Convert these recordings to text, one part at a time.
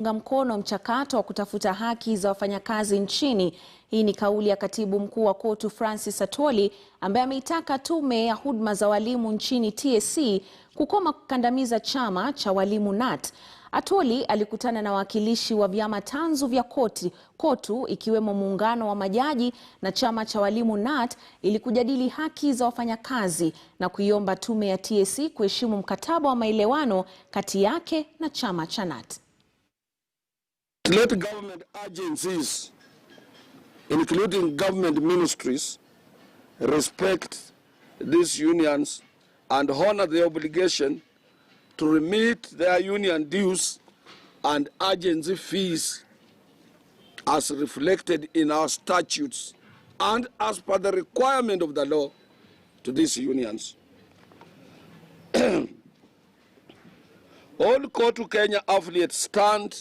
Mkono mchakato wa kutafuta haki za wafanyakazi nchini. Hii ni kauli ya katibu mkuu wa KOTU Francis Atwoli, ambaye ameitaka tume ya huduma za walimu nchini TSC kukoma kukandamiza chama cha walimu KNUT. Atwoli alikutana na waakilishi wa vyama tanzu vya KOTU ikiwemo Muungano wa majaji na chama cha walimu KNUT ili kujadili haki za wafanyakazi na kuiomba tume ya TSC kuheshimu mkataba wa maelewano kati yake na chama cha KNUT. Let government agencies, including government ministries, respect these unions and honor their obligation to remit their union dues and agency fees as reflected in our statutes and as per the requirement of the law to these unions. All KOTU Kenya affiliates stand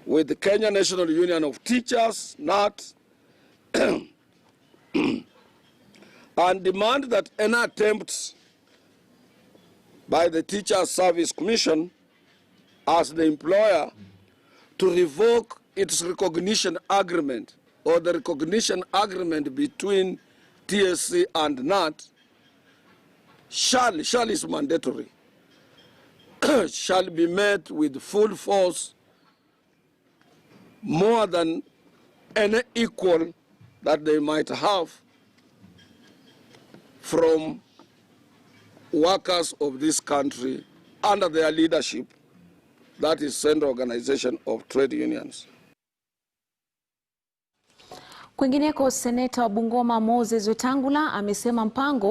with the Kenya National Union of Teachers, KNUT, and demand that any attempts by the Teachers Service Commission as the employer to revoke its recognition agreement or the recognition agreement between TSC and KNUT shall is mandatory, shall be met with full force, more than any equal that they might have from workers of this country under their leadership, that is Central Organization of Trade Unions. Kwingineko, seneta wa Bungoma Moses Wetangula amesema mpango